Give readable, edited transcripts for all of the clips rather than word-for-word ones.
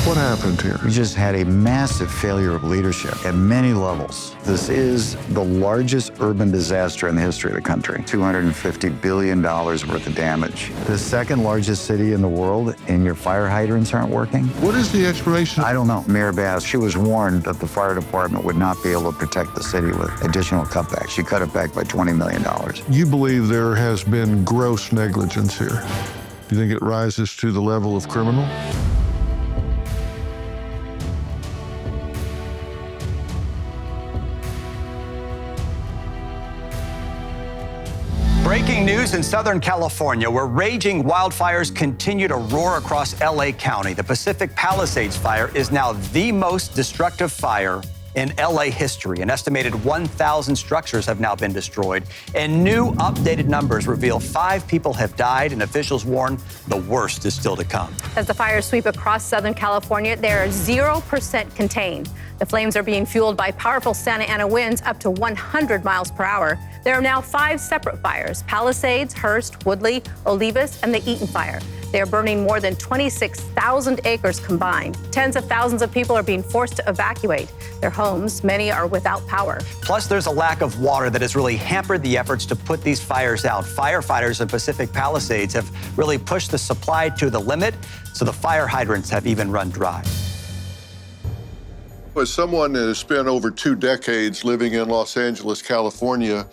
What happened here? We just had a massive failure of leadership at many levels. This is the largest urban disaster in the history of the country. $250 billion worth of damage. The second largest city in the world, and your fire hydrants aren't working? What is the explanation? I don't know. Mayor Bass, she was warned that the fire department would not be able to protect the city with additional cutbacks. She cut it back by $20 million. You believe there has been gross negligence here. Do you think it rises to the level of criminal? Breaking news in Southern California, where raging wildfires continue to roar across LA County. The Pacific Palisades fire is now the most destructive fire in LA history. An estimated 1,000 structures have now been destroyed, and new updated numbers reveal 5 people have died, and officials warn the worst is still to come. As the fires sweep across Southern California, they are 0% contained. The flames are being fueled by powerful Santa Ana winds up to 100 miles per hour. There are now 5 separate fires: Palisades, Hearst, Woodley, Olivas, and the Eaton fire. They are burning more than 26,000 acres combined. Tens of thousands of people are being forced to evacuate their homes. Many are without power. Plus, there's a lack of water that has really hampered the efforts to put these fires out. Firefighters in Pacific Palisades have really pushed the supply to the limit, so the fire hydrants have even run dry. As someone that has spent over 2 decades living in Los Angeles, California,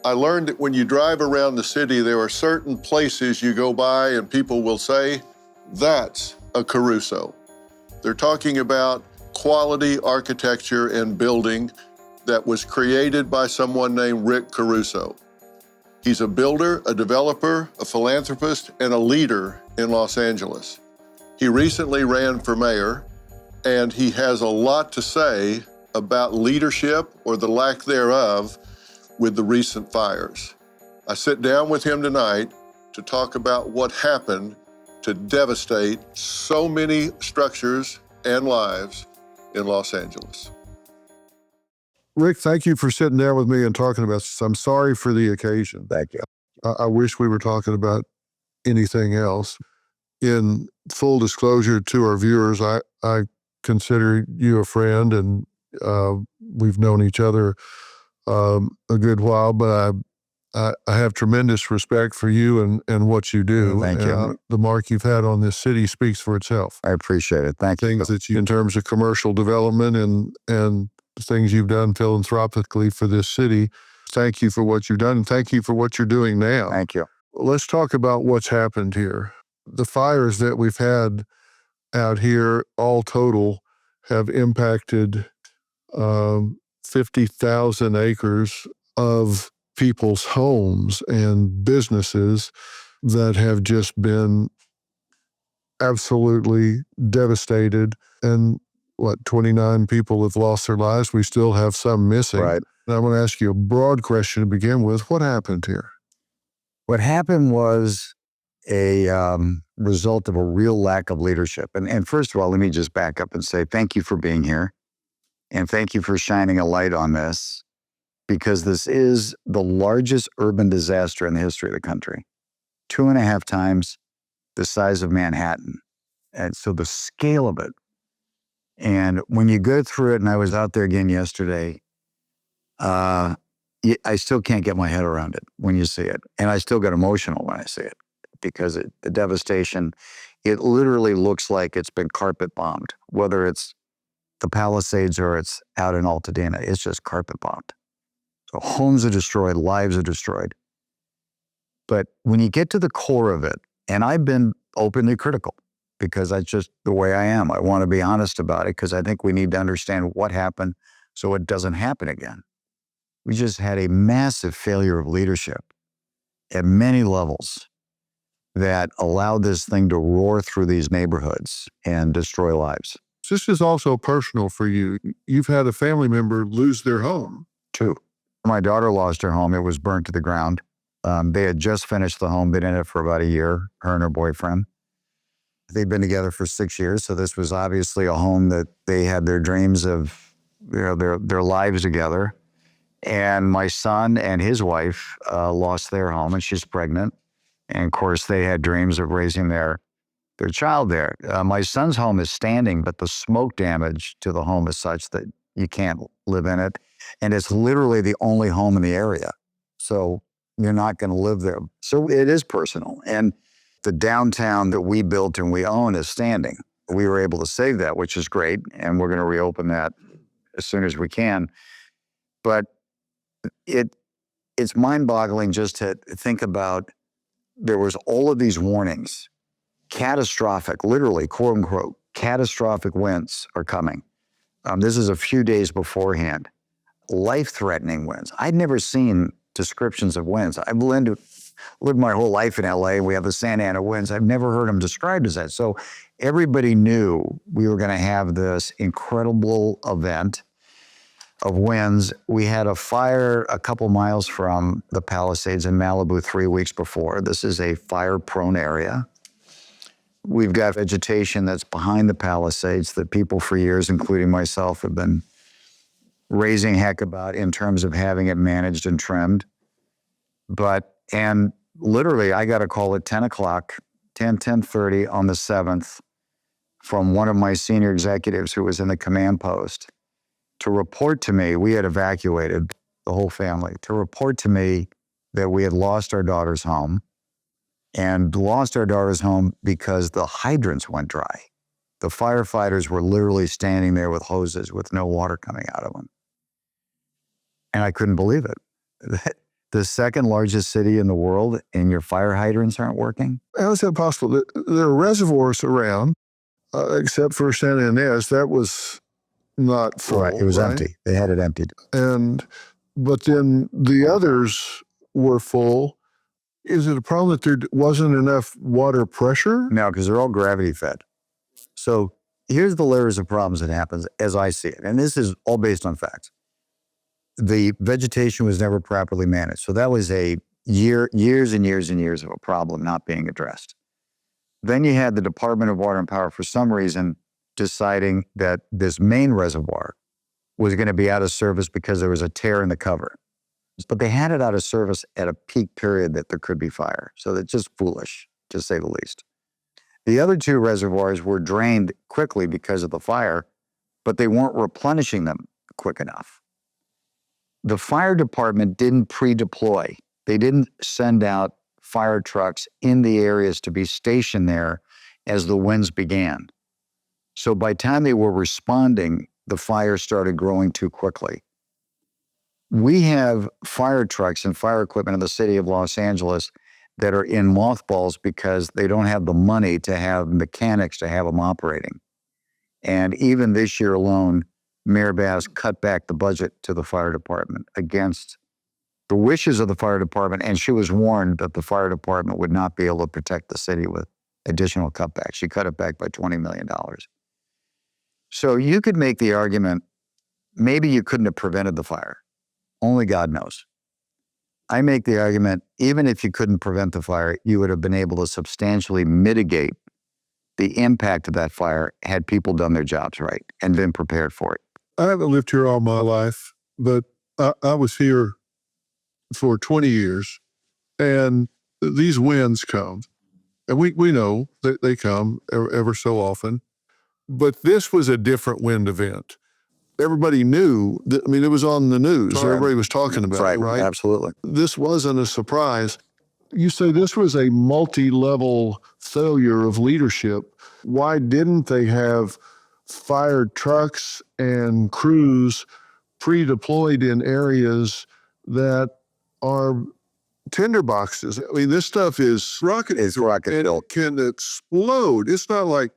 I learned that when you drive around the city, there are certain places you go by and people will say, that's a Caruso. They're talking about quality architecture and building that was created by someone named Rick Caruso. He's a builder, a developer, a philanthropist, and a leader in Los Angeles. He recently ran for mayor, and he has a lot to say about leadership or the lack thereof with the recent fires. I sit down with him tonight to talk about what happened to devastate so many structures and lives in Los Angeles. Rick, thank you for sitting down with me and talking about this. I'm sorry for the occasion. Thank you. I wish we were talking about anything else. In full disclosure to our viewers, I consider you a friend, and we've known each other a good while, but I have tremendous respect for you and what you do. Thank you. The mark you've had on this city speaks for itself. I appreciate it. Thank you. Things that you, in terms of commercial development and things you've done philanthropically for this city, thank you for what you've done, and thank you for what you're doing now. Thank you. Let's talk about what's happened here. The fires that we've had out here, all total, have impacted 50,000 acres of people's homes and businesses that have just been absolutely devastated. And 29 people have lost their lives. We still have some missing. Right. And I want to ask you a broad question to begin with. What happened here? What happened was a result of a real lack of leadership. And first of all, let me just back up and say thank you for being here. And thank you for shining a light on this, because this is the largest urban disaster in the history of the country. 2.5 times the size of Manhattan. And so the scale of it. And when you go through it, and I was out there again yesterday, I still can't get my head around it when you see it. And I still get emotional when I see it, because the devastation, it literally looks like it's been carpet bombed, whether it's the Palisades or it's out in Altadena. It's just carpet bombed. So homes are destroyed, lives are destroyed. But when you get to the core of it, and I've been openly critical, because that's just the way I am. I want to be honest about it, because I think we need to understand what happened so it doesn't happen again. We just had a massive failure of leadership at many levels that allowed this thing to roar through these neighborhoods and destroy lives. This is also personal for you. You've had a family member lose their home. 2. My daughter lost her home. It was burnt to the ground. They had just finished the home. Been in it for about a year, her and her boyfriend. They'd been together for 6 years, so this was obviously a home that they had their dreams of, their lives together. And my son and his wife lost their home, and she's pregnant. And of course, they had dreams of raising their their child there. My son's home is standing, but the smoke damage to the home is such that you can't live in it. And it's literally the only home in the area. So you're not going to live there. So it is personal. And the downtown that we built and we own is standing. We were able to save that, which is great. And we're going to reopen that as soon as we can. But it's mind-boggling just to think about, there was all of these warnings, catastrophic, literally, quote unquote, catastrophic winds are coming. This is a few days beforehand. Life-threatening winds. I'd never seen descriptions of winds. I've lived my whole life in LA. We have the Santa Ana winds. I've never heard them described as that. So everybody knew we were going to have this incredible event of winds. We had a fire a couple miles from the Palisades in Malibu 3 weeks before. This is a fire-prone area. We've got vegetation that's behind the Palisades that people for years, including myself, have been raising heck about in terms of having it managed and trimmed. And literally, I got a call at 10:30 on the 7th from one of my senior executives who was in the command post to report to me, we had evacuated the whole family, to report to me that we had lost our daughter's home, and lost our daughter's home because the hydrants went dry. The firefighters were literally standing there with hoses with no water coming out of them. And I couldn't believe it. The second largest city in the world and your fire hydrants aren't working? How is that possible? There are reservoirs around, except for Santa Ynez. That was not full. Right, it was empty. They had it emptied. But then the others were full. Is it a problem that there wasn't enough water pressure? No, because they're all gravity fed. So here's the layers of problems that happens as I see it. And this is all based on facts. The vegetation was never properly managed. So that was a years and years and years of a problem not being addressed. Then you had the Department of Water and Power, for some reason, deciding that this main reservoir was going to be out of service because there was a tear in the cover. But they had it out of service at a peak period that there could be fire. So that's just foolish, to say the least. The other two reservoirs were drained quickly because of the fire, but they weren't replenishing them quick enough. The fire department didn't pre-deploy. They didn't send out fire trucks in the areas to be stationed there as the winds began. So by the time they were responding, the fire started growing too quickly. We have fire trucks and fire equipment in the city of Los Angeles that are in mothballs because they don't have the money to have mechanics to have them operating. And even this year alone, Mayor Bass cut back the budget to the fire department against the wishes of the fire department, and she was warned that the fire department would not be able to protect the city with additional cutbacks. She cut it back by $20 million. So you could make the argument, maybe you couldn't have prevented the fire. Only God knows. I make the argument, even if you couldn't prevent the fire, you would have been able to substantially mitigate the impact of that fire had people done their jobs right and been prepared for it. I haven't lived here all my life, but I was here for 20 years, and these winds come. And we know that they come ever so often, but this was a different wind event. Everybody knew that, it was on the news. Right. Everybody was talking about it, right? Absolutely. This wasn't a surprise. You say this was a multi-level failure of leadership. Why didn't they have fire trucks and crews pre-deployed in areas that are tinderboxes? This stuff is rocket. It's rocket and built. It can explode. It's not like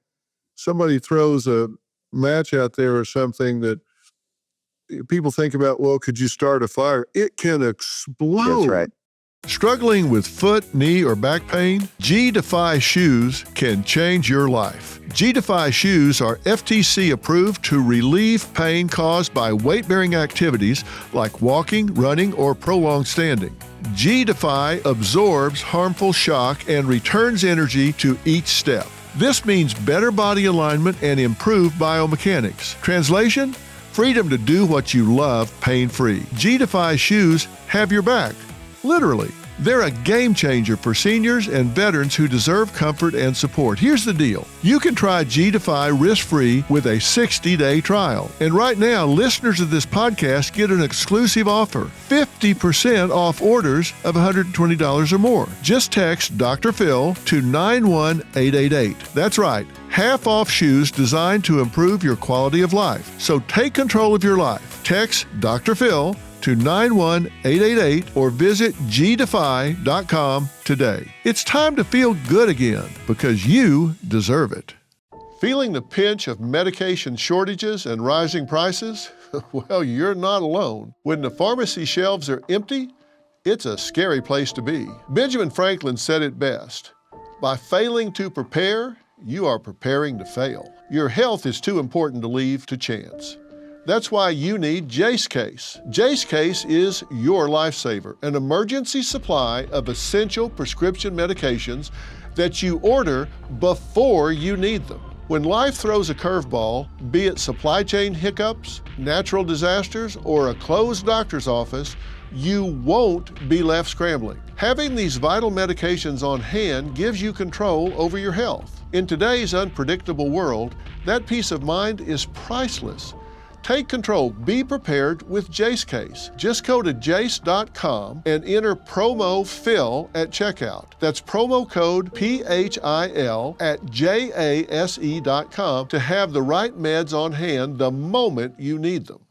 somebody throws a match out there or something that people think about, well, could you start a fire? It can explode. That's right. Struggling with foot, knee, or back pain? G-Defy shoes can change your life. G-Defy shoes are FTC approved to relieve pain caused by weight-bearing activities like walking, running, or prolonged standing. G-Defy absorbs harmful shock and returns energy to each step. This means better body alignment and improved biomechanics. Translation? Freedom to do what you love pain-free. G-Defy shoes have your back. Literally. They're a game changer for seniors and veterans who deserve comfort and support. Here's the deal. You can try G-Defy risk-free with a 60-day trial. And right now, listeners of this podcast get an exclusive offer, 50% off orders of $120 or more. Just text Dr. Phil to 91888. That's right, half off shoes designed to improve your quality of life. So take control of your life. Text Dr. Phil to 91888 or visit gdefy.com today. It's time to feel good again because you deserve it. Feeling the pinch of medication shortages and rising prices? Well, you're not alone. When the pharmacy shelves are empty, it's a scary place to be. Benjamin Franklin said it best. By failing to prepare, you are preparing to fail. Your health is too important to leave to chance. That's why you need Jace Case. Jace Case is your lifesaver, an emergency supply of essential prescription medications that you order before you need them. When life throws a curveball, be it supply chain hiccups, natural disasters, or a closed doctor's office, you won't be left scrambling. Having these vital medications on hand gives you control over your health. In today's unpredictable world, that peace of mind is priceless. Take control. Be prepared with Jace Case. Just go to jace.com and enter promo PHIL at checkout. That's promo code PHIL at jase.com to have the right meds on hand the moment you need them.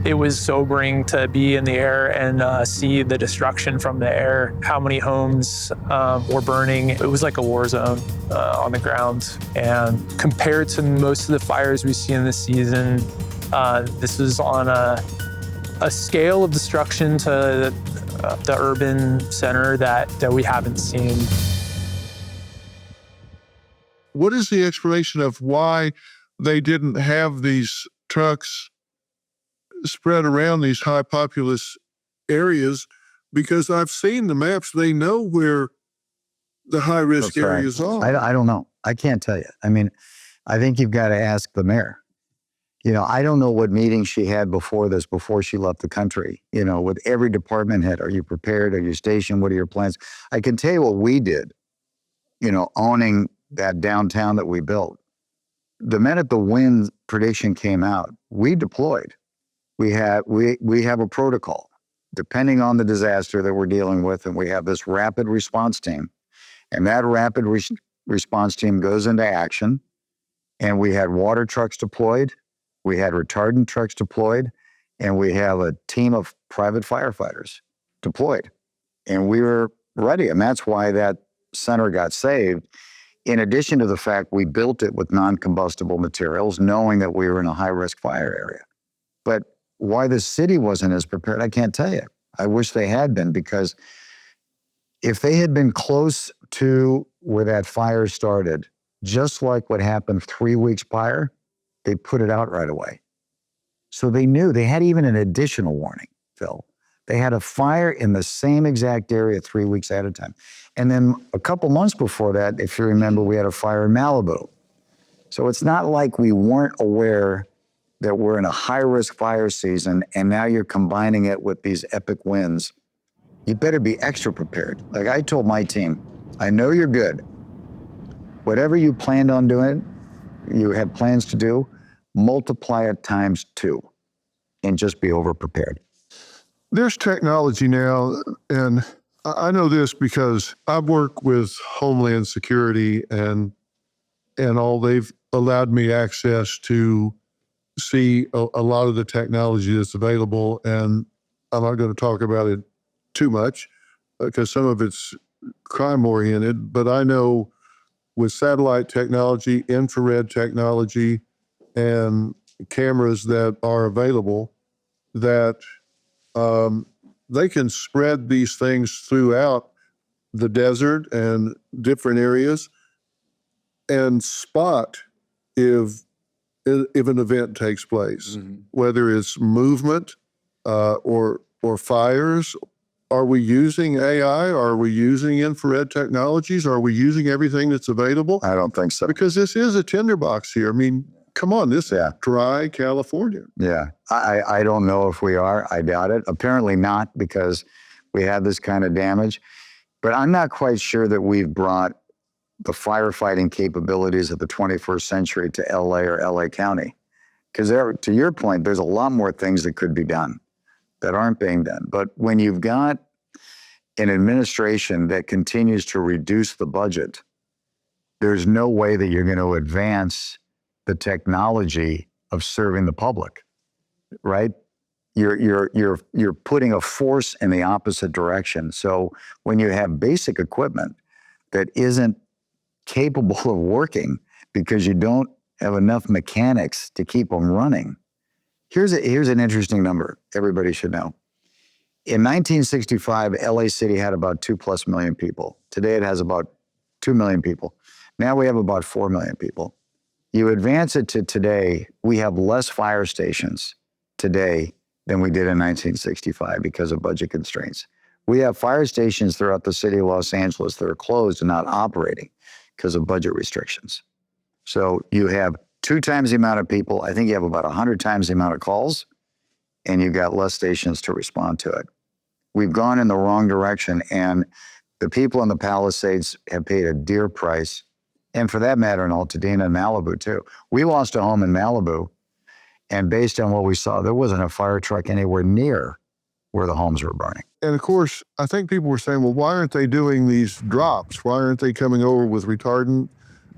It was sobering to be in the air and see the destruction from the air, how many homes were burning. It was like a war zone on the ground. And compared to most of the fires we see in this season, this was on a scale of destruction to the urban center that we haven't seen. What is the explanation of why they didn't have these trucks spread around these high populous areas? Because I've seen the maps, they know where the high risk areas are. I don't know. I can't tell you. I mean, I think you've got to ask the mayor. You know, I don't know what meeting she had before this, before she left the country, you know, with every department head. Are you prepared? Are you stationed? What are your plans? I can tell you what we did, you know, owning that downtown that we built. The minute the wind prediction came out, we deployed. We have a protocol, depending on the disaster that we're dealing with, and we have this rapid response team. And that rapid response team goes into action, and we had water trucks deployed, we had retardant trucks deployed, and we have a team of private firefighters deployed. And we were ready, and that's why that center got saved. In addition to the fact we built it with non-combustible materials, knowing that we were in a high-risk fire area. But why the city wasn't as prepared, I can't tell you. I wish they had been, because if they had been close to where that fire started, just like what happened 3 weeks prior, they put it out right away. So they knew. They had even an additional warning, Phil. They had a fire in the same exact area 3 weeks at a time. And then a couple months before that, if you remember, we had a fire in Malibu. So it's not like we weren't aware that we're in a high-risk fire season, and now you're combining it with these epic winds. You better be extra prepared. Like I told my team, I know you're good. Whatever you planned on doing, you had plans to do, multiply it times 2 and just be over-prepared. There's technology now, and I know this because I've worked with Homeland Security and all. They've allowed me access to see a lot of the technology that's available, and I'm not going to talk about it too much because some of it's crime-oriented, but I know with satellite technology, infrared technology, and cameras that are available, that they can spread these things throughout the desert and different areas and spot if an event takes place, whether it's movement or fires. Are we using AI? Are we using infrared technologies? Are we using everything that's available? I don't think so. Because this is a tinderbox here. I mean, come on, this is dry California. Yeah, I don't know if we are. I doubt it. Apparently not, because we had this kind of damage. But I'm not quite sure that we've brought the firefighting capabilities of the 21st century to LA or LA County. Because to your point, there's a lot more things that could be done that aren't being done. But when you've got an administration that continues to reduce the budget, there's no way that you're going to advance the technology of serving the public, right? You're putting a force in the opposite direction. So when you have basic equipment that isn't capable of working because you don't have enough mechanics to keep them running. Here's an interesting number everybody should know. In 1965, LA City had about 2+ million people. Today it has about 2 million people. Now we have about 4 million people. You advance it to today, we have less fire stations today than we did in 1965 because of budget constraints. We have fire stations throughout the city of Los Angeles that are closed and not operating because of budget restrictions. So you have 2 times the amount of people. I think you have about 100 times the amount of calls, and you've got less stations to respond to it. We've gone in the wrong direction, and the people in the Palisades have paid a dear price, and for that matter, in Altadena and Malibu too. We lost a home in Malibu, and based on what we saw, there wasn't a fire truck anywhere near where the homes were burning. And of course, I think people were saying, well, why aren't they doing these drops? Why aren't they coming over with retardant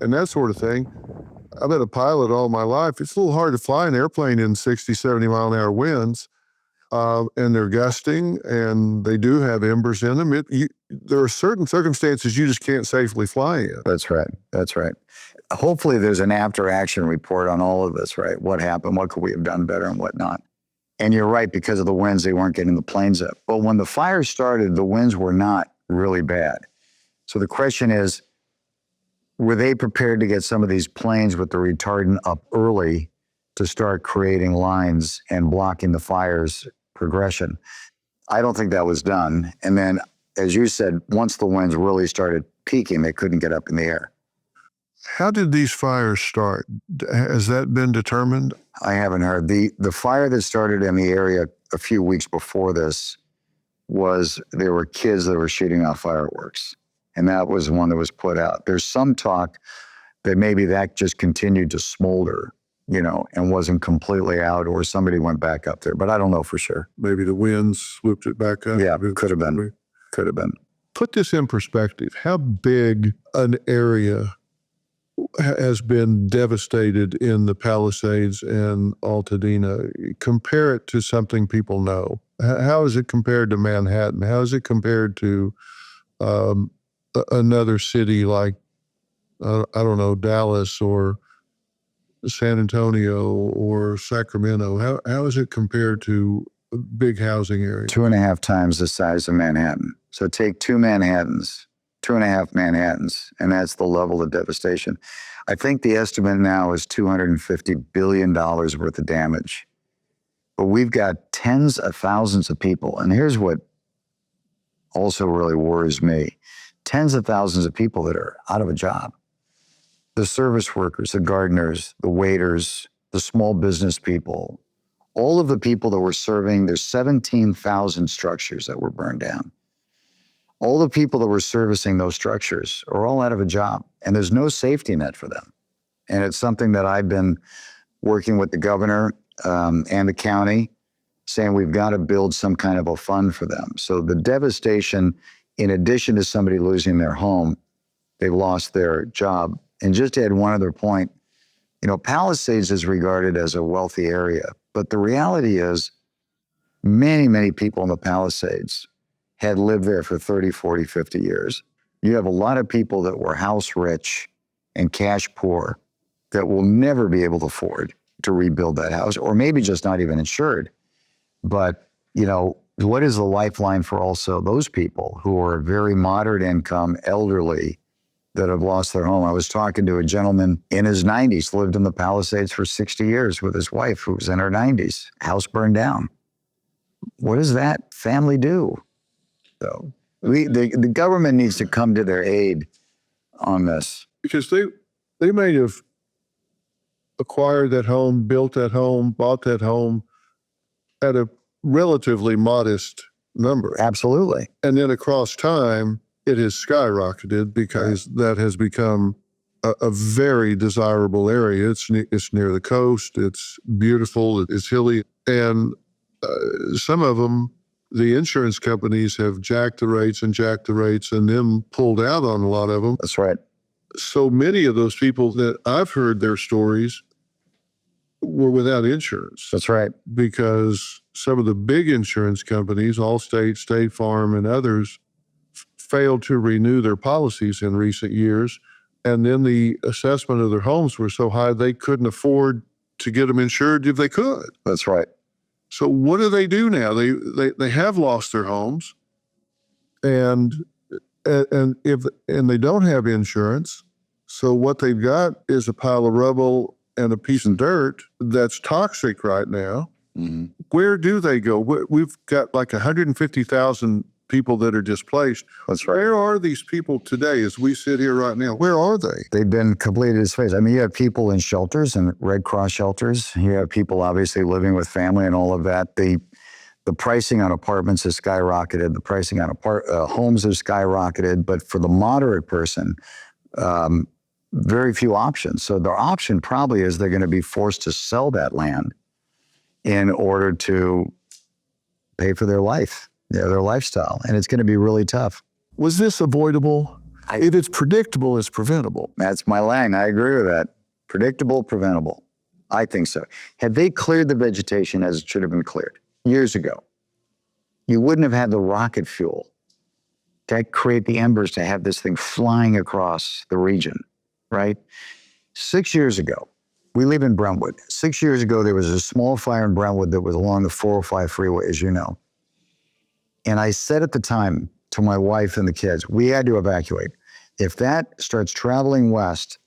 and that sort of thing? I've been a pilot all my life. It's a little hard to fly an airplane in 60, 70 mile an hour winds. And they're gusting, and they do have embers in them. There are certain circumstances you just can't safely fly in. That's right. That's right. Hopefully there's an after-action report on all of this, right? What happened? What could we have done better and what not? And you're right, because of the winds, they weren't getting the planes up. But when the fire started, the winds were not really bad. So the question is, were they prepared to get some of these planes with the retardant up early to start creating lines and blocking the fire's progression? I don't think that was done. And then, as you said, once the winds really started peaking, they couldn't get up in the air. How did these fires start? Has that been determined? I haven't heard. The fire that started in the area a few weeks before this there were kids that were shooting off fireworks. And that was one that was put out. There's some talk that maybe that just continued to smolder, and wasn't completely out, or somebody went back up there. But I don't know for sure. Maybe the winds swooped it back up. Yeah, could have been. Could have been. Put this in perspective. How big an area has been devastated in the Palisades and Altadena? Compare it to something people know. How is it compared to Manhattan? How is it compared to another city like, I don't know, Dallas or San Antonio or Sacramento? How is it compared to big housing areas? 2.5 times the size of Manhattan. So take 2 Manhattans, 2.5 Manhattans, and that's the level of devastation. I think the estimate now is $250 billion worth of damage. But we've got tens of thousands of people. And here's what also really worries me. Tens of thousands of people that are out of a job. The service workers, the gardeners, the waiters, the small business people, all of the people that were serving, there's 17,000 structures that were burned down. All the people that were servicing those structures are all out of a job, and there's no safety net for them. And it's something that I've been working with the governor and the county, saying we've got to build some kind of a fund for them. So the devastation, in addition to somebody losing their home, they've lost their job. And just to add one other point, Palisades is regarded as a wealthy area, but the reality is many, many people in the Palisades had lived there for 30, 40, 50 years. You have a lot of people that were house rich and cash poor that will never be able to afford to rebuild that house, or maybe just not even insured. But, what is the lifeline for also those people who are very moderate income, elderly, that have lost their home? I was talking to a gentleman in his 90s, lived in the Palisades for 60 years with his wife who was in her 90s. House burned down. What does that family do? So the government needs to come to their aid on this. Because they may have acquired that home, built that home, bought that home at a relatively modest number. Absolutely. And then across time, it has skyrocketed because that has become a very desirable area. It's near the coast. It's beautiful. It's hilly. And some of them, the insurance companies have jacked the rates and then pulled out on a lot of them. That's right. So many of those people that I've heard their stories were without insurance. That's right. Because some of the big insurance companies, Allstate, State Farm, and others, failed to renew their policies in recent years. And then the assessment of their homes were so high they couldn't afford to get them insured if they could. That's right. So what do they do now? They have lost their homes, and they don't have insurance. So what they've got is a pile of rubble and a piece of dirt that's toxic right now. Mm-hmm. Where do they go? We've got like 150,000 people that are displaced. That's right. Where are these people today as we sit here right now? Where are they? They've been completely displaced. I mean, you have people in shelters and Red Cross shelters. You have people obviously living with family and all of that. The pricing on apartments has skyrocketed. The pricing on homes has skyrocketed. But for the moderate person, very few options. So their option probably is they're going to be forced to sell that land in order to pay for their life. Their lifestyle, and it's going to be really tough. Was this avoidable? If it's predictable, it's preventable. That's my line. I agree with that. Predictable, preventable. I think so. Had they cleared the vegetation as it should have been cleared years ago, you wouldn't have had the rocket fuel to create the embers to have this thing flying across the region, right? 6 years ago, we live in Brentwood. 6 years ago, there was a small fire in Brentwood that was along the 405 freeway, as you know. And I said at the time to my wife and the kids, we had to evacuate. If that starts traveling west,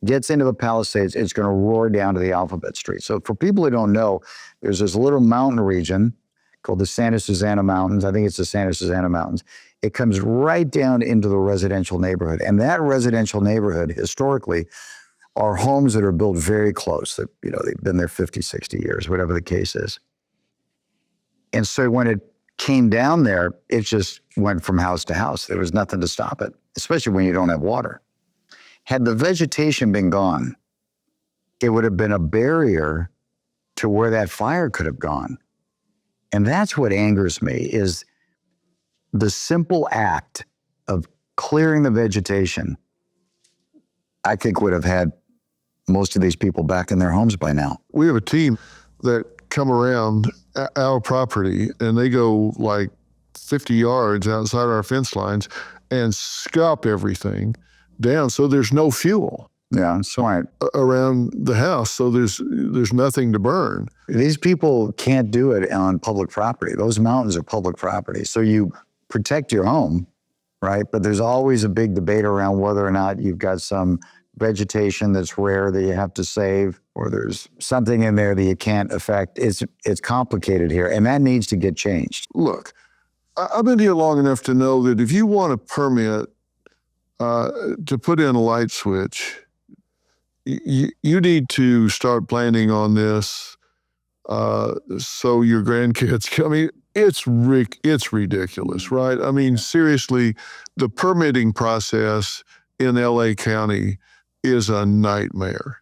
gets into the Palisades, it's going to roar down to the Alphabet Street. So for people who don't know, there's this little mountain region called the Santa Susana Mountains. I think it's the Santa Susana Mountains. It comes right down into the residential neighborhood. And that residential neighborhood, historically, are homes that are built very close. That, they've been there 50, 60 years, whatever the case is. And so when it came down there, it just went from house to house. There was nothing to stop it, especially when you don't have water. Had the vegetation been gone, it would have been a barrier to where that fire could have gone. And that's what angers me, is the simple act of clearing the vegetation, I think would have had most of these people back in their homes by now. We have a team that come around our property and they go like 50 yards outside our fence lines and scop everything down so there's no fuel. Yeah, smart. Around the house, so there's nothing to burn. These people can't do it on public property. Those mountains are public property. So you protect your home, right? But there's always a big debate around whether or not you've got some vegetation that's rare that you have to save, or there's something in there that you can't affect. It's complicated here, and that needs to get changed. Look, I've been here long enough to know that if you want a permit to put in a light switch, you need to start planning on this so your grandkids come in. It's ridiculous, right? I mean, seriously, the permitting process in LA County is a nightmare.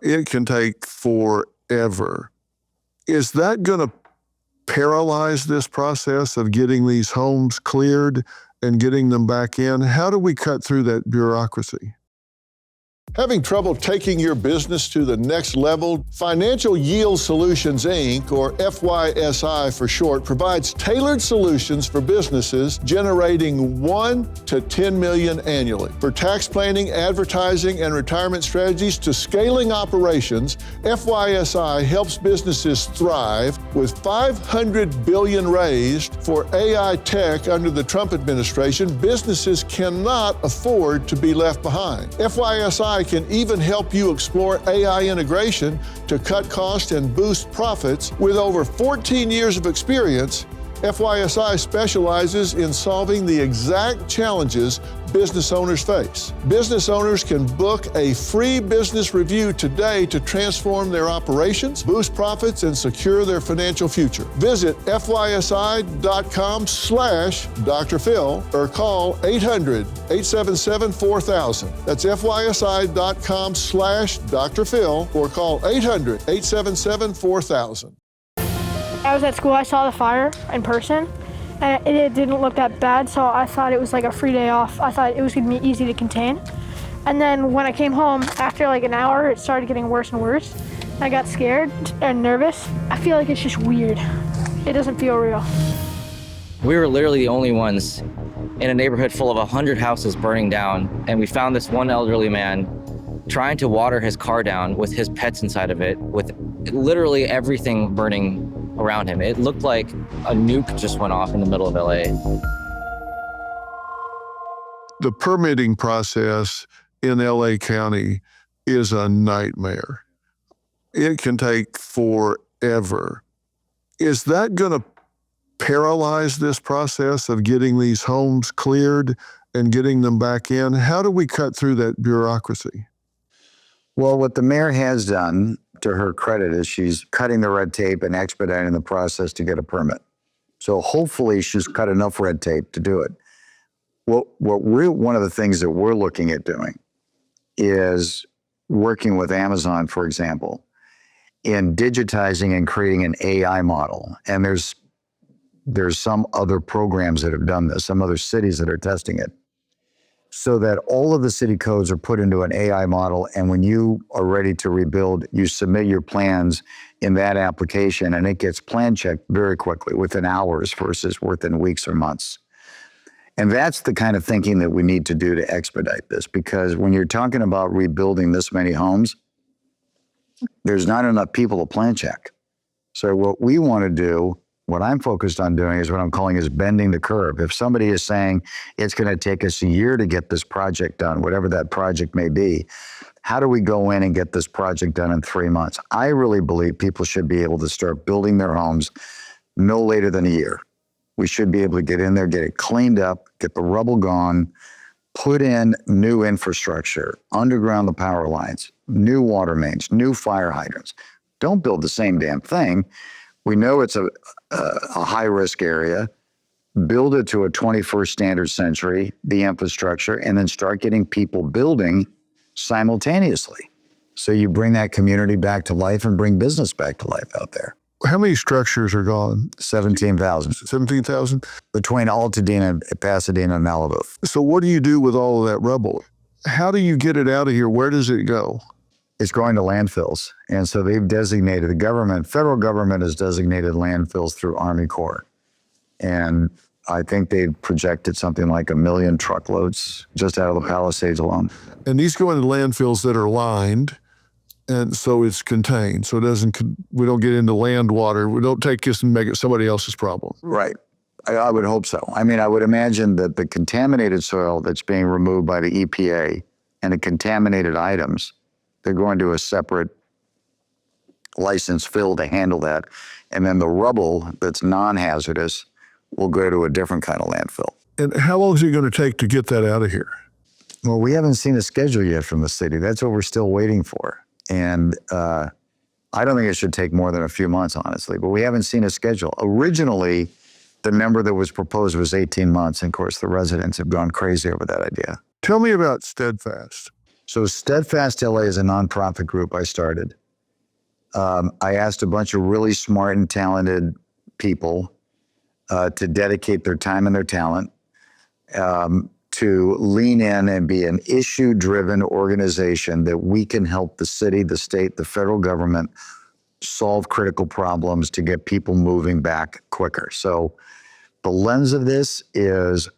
It can take forever. Is that going to paralyze this process of getting these homes cleared and getting them back in? How do we cut through that bureaucracy? Having trouble taking your business to the next level? Financial Yield Solutions, Inc., or FYSI for short, provides tailored solutions for businesses generating $1 to $10 million annually. For tax planning, advertising, and retirement strategies to scaling operations, FYSI helps businesses thrive. With $500 billion raised for AI tech under the Trump administration, businesses cannot afford to be left behind. FYSI can even help you explore AI integration to cut costs and boost profits. With over 14 years of experience, FYSI specializes in solving the exact challenges business owners face. Business owners can book a free business review today to transform their operations, boost profits, and secure their financial future. Visit fysi.com/Dr. Phil or call 800-877-4000. That's fysi.com/Dr. Phil or call 800-877-4000. I was at school, I saw the fire in person, and it didn't look that bad, so I thought it was like a free day off. I thought it was gonna be easy to contain. And then when I came home, after like an hour, it started getting worse and worse. I got scared and nervous. I feel like it's just weird. It doesn't feel real. We were literally the only ones in a neighborhood full of 100 houses burning down, and we found this one elderly man trying to water his car down with his pets inside of it, with literally everything burning around him. It looked like a nuke just went off in the middle of LA. The permitting process in LA County is a nightmare. It can take forever. Is that going to paralyze this process of getting these homes cleared and getting them back in? How do we cut through that bureaucracy? Well, what the mayor has done, to her credit, is she's cutting the red tape and expediting the process to get a permit. So hopefully she's cut enough red tape to do it. One of the things that we're looking at doing is working with Amazon, for example, in digitizing and creating an AI model. And there's some other programs that have done this, some other cities that are testing it, so that all of the city codes are put into an AI model, and when you are ready to rebuild, you submit your plans in that application, and it gets plan checked very quickly, within hours versus within weeks or months. And that's the kind of thinking that we need to do to expedite this, because when you're talking about rebuilding this many homes, there's not enough people to plan check. So what we want to do, what I'm focused on doing, is what I'm calling is bending the curve. If somebody is saying it's going to take us a year to get this project done, whatever that project may be, how do we go in and get this project done in 3 months? I really believe people should be able to start building their homes no later than a year. We should be able to get in there, get it cleaned up, get the rubble gone, put in new infrastructure, underground the power lines, new water mains, new fire hydrants. Don't build the same damn thing. We know it's a high-risk area. Build it to a 21st standard century, the infrastructure, and then start getting people building simultaneously. So you bring that community back to life and bring business back to life out there. How many structures are gone? 17,000. 17,000? Between Altadena, Pasadena, and Malibu. So what do you do with all of that rubble? How do you get it out of here? Where does it go? It's going to landfills. And so they've designated, federal government has designated landfills through Army Corps. And I think they've projected something like 1 million truckloads just out of the Palisades alone. And these go into landfills that are lined, and so it's contained. So we don't get into land water. We don't take this and make it somebody else's problem. Right. I would hope so. I mean, I would imagine that the contaminated soil that's being removed by the EPA and the contaminated items, they're going to a separate license fill to handle that. And then the rubble that's non-hazardous will go to a different kind of landfill. And how long is it going to take to get that out of here? Well, we haven't seen a schedule yet from the city. That's what we're still waiting for. And I don't think it should take more than a few months, honestly, but we haven't seen a schedule. Originally, the number that was proposed was 18 months. And of course, the residents have gone crazy over that idea. Tell me about Steadfast. So Steadfast LA is a nonprofit group I started. I asked a bunch of really smart and talented people to dedicate their time and their talent to lean in and be an issue-driven organization that we can help the city, the state, the federal government solve critical problems to get people moving back quicker. So the lens of this is,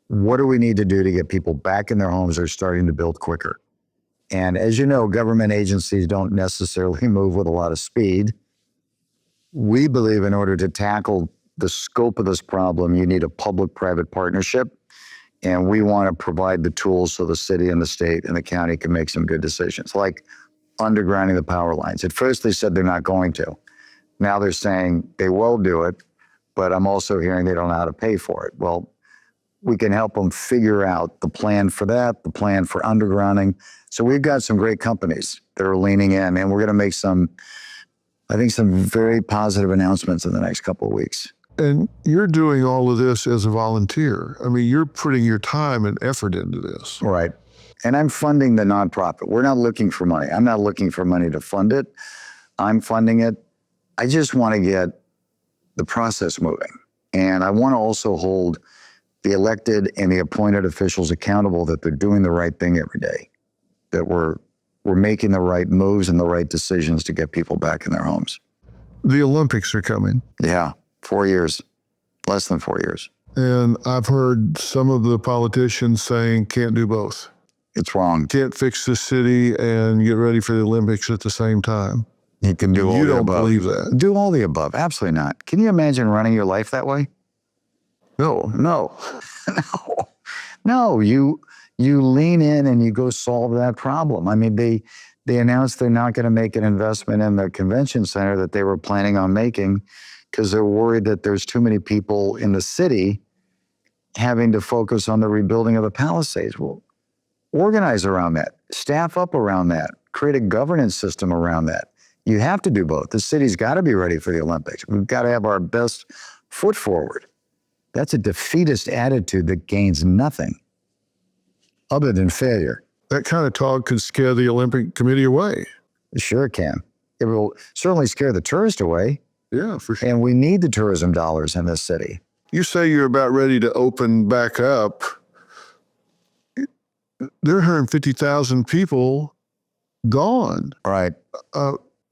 what do we need to do to get people back in their homes or starting to build quicker? And as you know, government agencies don't necessarily move with a lot of speed. We believe in order to tackle the scope of this problem, you need a public-private partnership. And we want to provide the tools so the city and the state and the county can make some good decisions, like undergrounding the power lines. At first, they said they're not going to. Now they're saying they will do it, but I'm also hearing they don't know how to pay for it. Well, we can help them figure out the plan for that, the plan for undergrounding. So we've got some great companies that are leaning in, and we're going to make some very positive announcements in the next couple of weeks. And you're doing all of this as a volunteer. I mean, you're putting your time and effort into this. Right. And I'm funding the nonprofit. We're not looking for money. I'm not looking for money to fund it. I'm funding it. I just want to get the process moving. And I want to also hold the elected and the appointed officials accountable that they're doing the right thing every day, that we're making the right moves and the right decisions to get people back in their homes. The Olympics are coming. Yeah, 4 years, less than 4 years. And I've heard some of the politicians saying can't do both. It's wrong. Can't fix the city and get ready for the Olympics at the same time. You can do all You the don't above. believe that? Do all the above. Absolutely not. Can you imagine running your life that way? No. No. No, you lean in and you go solve that problem. I mean, they announced they're not going to make an investment in the convention center that they were planning on making because they're worried that there's too many people in the city having to focus on the rebuilding of the Palisades. Well, organize around that, staff up around that, create a governance system around that. You have to do both. The city's got to be ready for the Olympics. We've got to have our best foot forward. That's a defeatist attitude that gains nothing other than failure. That kind of talk could scare the Olympic Committee away. It sure can. It will certainly scare the tourist away. Yeah, for sure. And we need the tourism dollars in this city. You say you're about ready to open back up. There are 150,000 people gone. Right.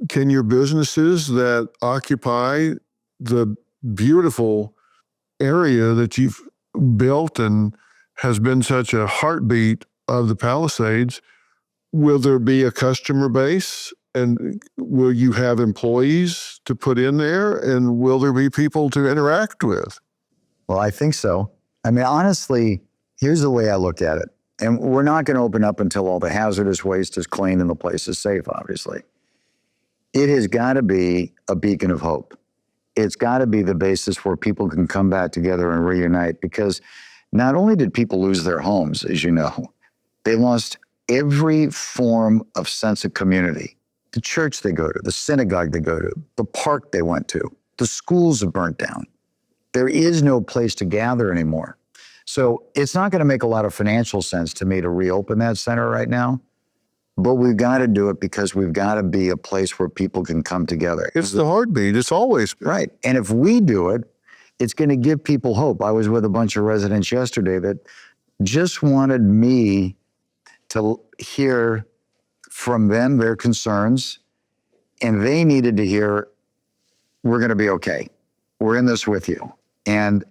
Can your businesses that occupy the beautiful area that you've built and has been such a heartbeat of the Palisades, will there be a customer base? And will you have employees to put in there? And will there be people to interact with? Well, I think so. I mean, honestly, here's the way I look at it. And we're not going to open up until all the hazardous waste is clean and the place is safe, obviously. It has got to be a beacon of hope. It's got to be the basis where people can come back together and reunite, because not only did people lose their homes, as you know, they lost every form of sense of community. The church they go to, the synagogue they go to, the park they went to, the schools have burnt down. There is no place to gather anymore. So it's not going to make a lot of financial sense to me to reopen that center right now, but we've got to do it because we've got to be a place where people can come together. It's the heartbeat. It's always been. Right. And if we do it, it's going to give people hope. I was with a bunch of residents yesterday that just wanted me to hear from them their concerns, and they needed to hear, we're going to be okay. We're in this with you. And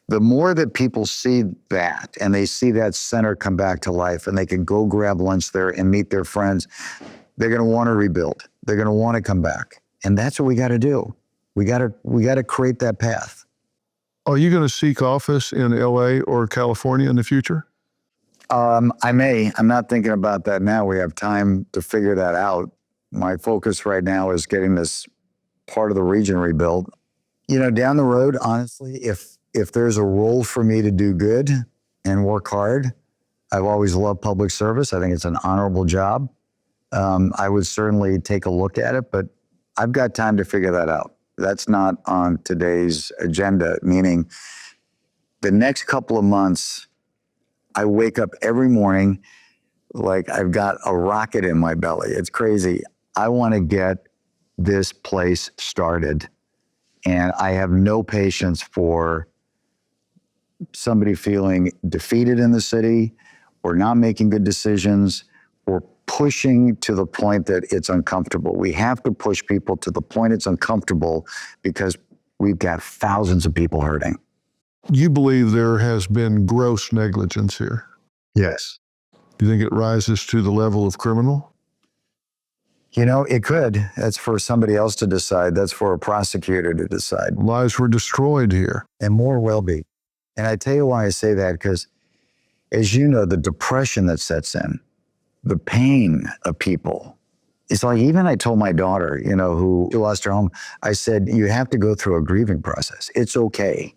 the more that people see that, and they see that center come back to life, and they can go grab lunch there and meet their friends, they're going to want to rebuild. They're going to want to come back. And that's what we got to do. We got to create that path. Are you going to seek office in LA or California in the future? I may. I'm not thinking about that now. We have time to figure that out. My focus right now is getting this part of the region rebuilt. You know, down the road, honestly, if there's a role for me to do good and work hard, I've always loved public service. I think it's an honorable job. I would certainly take a look at it, but I've got time to figure that out. That's not on today's agenda, meaning the next couple of months, I wake up every morning like I've got a rocket in my belly. It's crazy. I want to get this place started. And I have no patience for somebody feeling defeated in the city or not making good decisions or pushing to the point that it's uncomfortable. We have to push people to the point it's uncomfortable because we've got thousands of people hurting. You believe there has been gross negligence here? Yes. Do you think it rises to the level of criminal? You know, it could. That's for somebody else to decide. That's for a prosecutor to decide. Lives were destroyed here. And more will be. And I tell you why I say that, because as you know, the depression that sets in, the pain of people, it's like, even I told my daughter, you know, who lost her home, I said, you have to go through a grieving process. It's okay.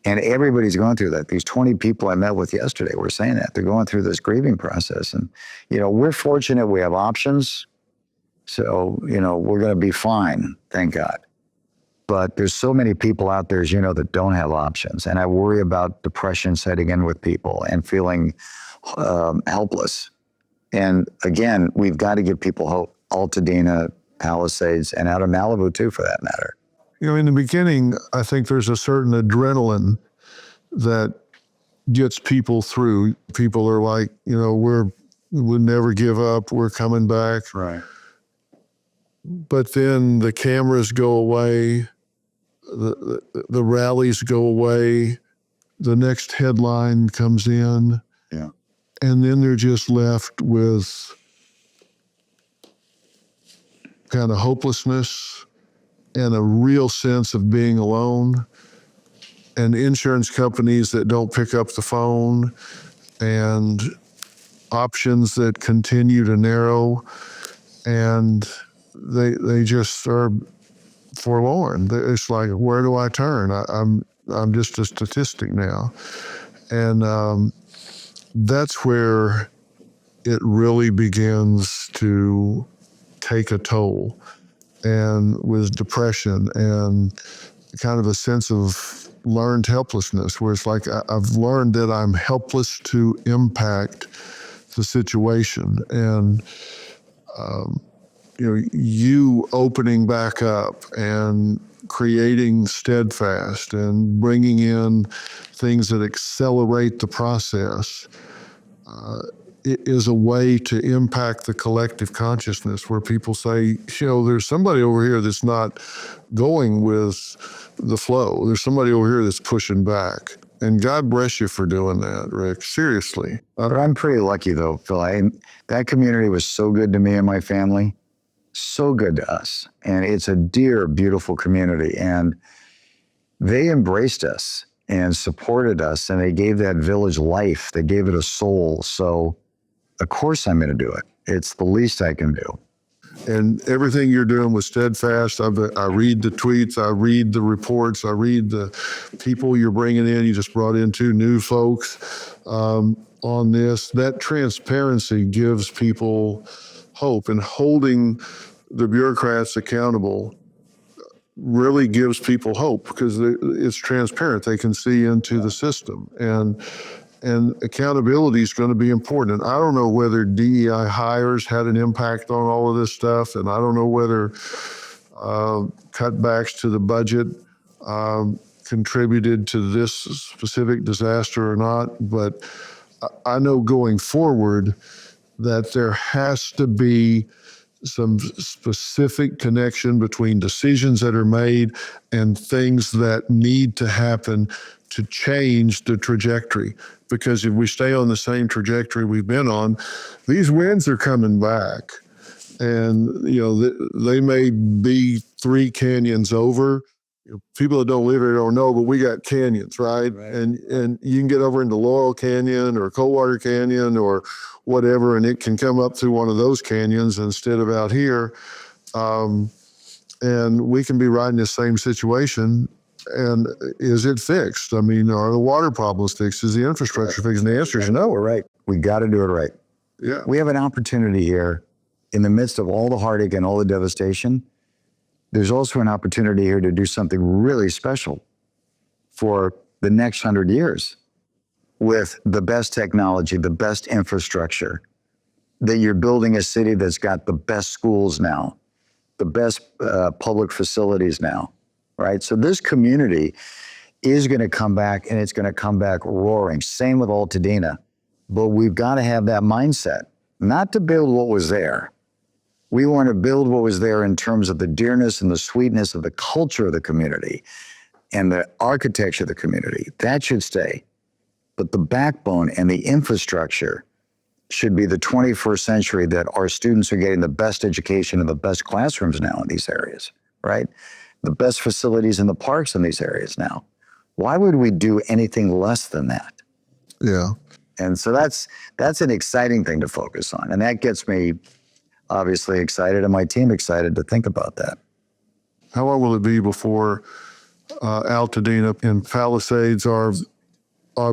And everybody's going through that. These 20 people I met with yesterday were saying that. They're going through this grieving process. And, we're fortunate we have options. So, we're going to be fine, thank God. But there's so many people out there, as you know, that don't have options. And I worry about depression setting in with people and feeling helpless. And again, we've got to give people hope. Altadena, Palisades, and out of Malibu too, for that matter. In the beginning, I think there's a certain adrenaline that gets people through. People are like, we'll never give up. We're coming back. Right. But then the cameras go away. The rallies go away. The next headline comes in. Yeah. And then they're just left with kind of hopelessness and a real sense of being alone, and insurance companies that don't pick up the phone, and options that continue to narrow, and they just are forlorn. It's like, where do I turn? I'm just a statistic now. And that's where it really begins to take a toll, and with depression and kind of a sense of learned helplessness, where it's like I've learned that I'm helpless to impact the situation. And you opening back up and creating Steadfast and bringing in things that accelerate the process, it is a way to impact the collective consciousness, where people say, there's somebody over here that's not going with the flow. There's somebody over here that's pushing back. And God bless you for doing that, Rick. Seriously. But I'm pretty lucky, though, Phil. That community was so good to me and my family, so good to us. And it's a dear, beautiful community. And they embraced us and supported us, and they gave that village life. They gave it a soul. So, of course, I'm going to do it. It's the least I can do. And everything you're doing with Steadfast, I read the tweets, I read the reports, I read the people you're bringing in. You just brought in 2 new folks on this. That transparency gives people hope, and holding the bureaucrats accountable really gives people hope, because it's transparent. They can see into the system. And accountability is going to be important. And I don't know whether DEI hires had an impact on all of this stuff, and I don't know whether cutbacks to the budget contributed to this specific disaster or not. But I know going forward that there has to be some specific connection between decisions that are made and things that need to happen to change the trajectory. Because if we stay on the same trajectory we've been on, these winds are coming back. And, they may be 3 canyons over. People that don't live here don't know, but we got canyons, right? And you can get over into Laurel Canyon or Coldwater Canyon or whatever, and it can come up through one of those canyons instead of out here. And we can be right in the same situation. And is it fixed? Are the water problems fixed? Is the infrastructure fixed? And the answer is no. We're right. We got to do it right. Yeah. We have an opportunity here in the midst of all the heartache and all the devastation. There's also an opportunity here to do something really special for the next 100 years with the best technology, the best infrastructure, that you're building a city that's got the best schools now, the best public facilities now, right? So this community is going to come back, and it's going to come back roaring. Same with Altadena. But we've got to have that mindset, not to build what was there. We want to build what was there in terms of the dearness and the sweetness of the culture of the community and the architecture of the community. That should stay. But the backbone and the infrastructure should be the 21st century, that our students are getting the best education and the best classrooms now in these areas, right? The best facilities in the parks in these areas now. Why would we do anything less than that? Yeah. And so that's an exciting thing to focus on. And that gets me obviously excited, and my team excited to think about that. How long will it be before Altadena and Palisades are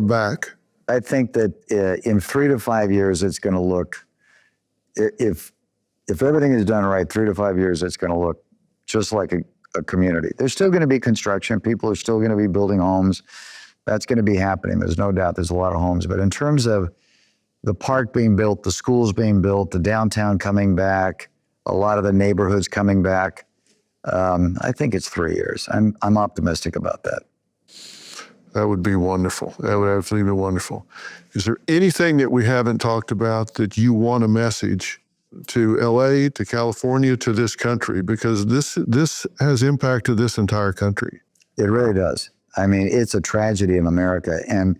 back. I think that in 3 to 5 years, it's going to look, if everything is done right, 3 to 5 years, it's going to look just like a community. There's still going to be construction. People are still going to be building homes. That's going to be happening. There's no doubt there's a lot of homes. But in terms of the park being built, the schools being built, the downtown coming back, a lot of the neighborhoods coming back, I think it's 3 years. I'm optimistic about that. That would be wonderful. That would absolutely be wonderful. Is there anything that we haven't talked about that you want to message to LA, to California, to this country? Because this has impacted this entire country. It really does. I mean, it's a tragedy in America. And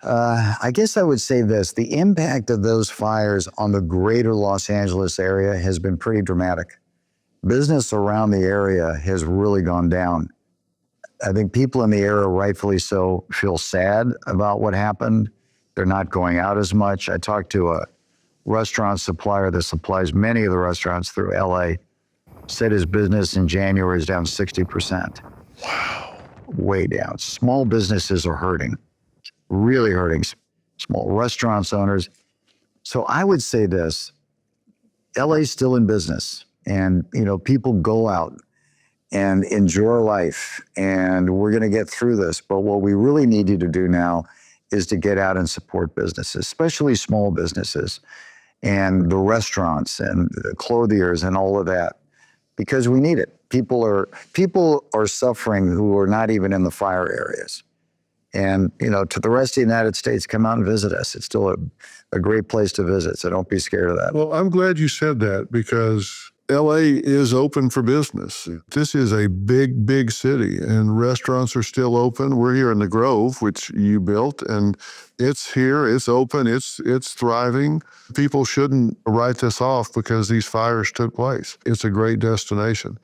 I guess I would say this, the impact of those fires on the greater Los Angeles area has been pretty dramatic. Business around the area has really gone down. I think people in the area, rightfully so, feel sad about what happened. They're not going out as much. I talked to a restaurant supplier that supplies many of the restaurants through LA, said his business in January is down 60%. Wow. Way down. Small businesses are hurting, really hurting. Small restaurants owners. So I would say this, LA's still in business, and people go out and enjoy life, and we're going to get through this. But what we really need you to do now is to get out and support businesses, especially small businesses and the restaurants and the clothiers and all of that, because we need it. People are suffering who are not even in the fire areas. And, to the rest of the United States, come out and visit us. It's still a great place to visit, so don't be scared of that. Well, I'm glad you said that, because LA is open for business. This is a big, big city, and restaurants are still open. We're here in the Grove, which you built, and it's here, it's open, it's thriving. People shouldn't write this off because these fires took place. It's a great destination.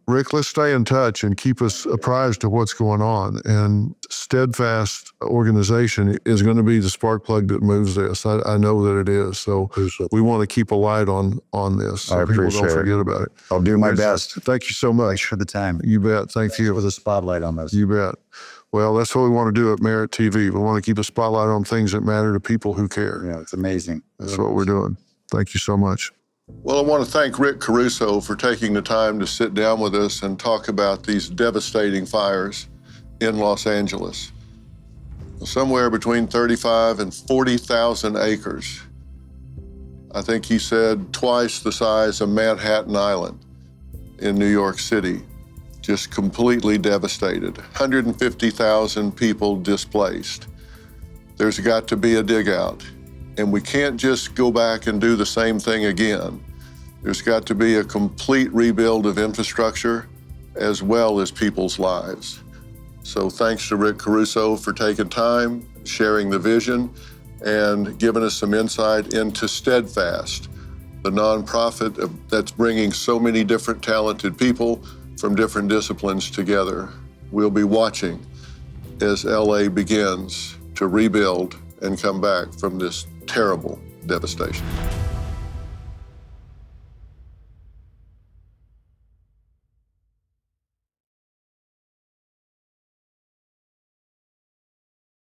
Rick, let's stay in touch and keep us apprised of what's going on. And Steadfast organization is going to be the spark plug that moves this. I know that it is. So we want to keep a light on this. So I appreciate people don't forget about it. I'll do my best. Thank you so much. Thanks for the time. You bet. Thank you. For the spotlight on this. You bet. Well, that's what we want to do at Merit TV. We want to keep a spotlight on things that matter to people who care. Yeah, it's amazing. That's what we're doing. Thank you so much. Well, I want to thank Rick Caruso for taking the time to sit down with us and talk about these devastating fires in Los Angeles. Somewhere between 35 and 40,000 acres. I think he said twice the size of Manhattan Island in New York City, just completely devastated. 150,000 people displaced. There's got to be a dig out. And we can't just go back and do the same thing again. There's got to be a complete rebuild of infrastructure as well as people's lives. So thanks to Rick Caruso for taking time, sharing the vision, and giving us some insight into Steadfast, the nonprofit that's bringing so many different talented people from different disciplines together. We'll be watching as LA begins to rebuild and come back from this terrible devastation.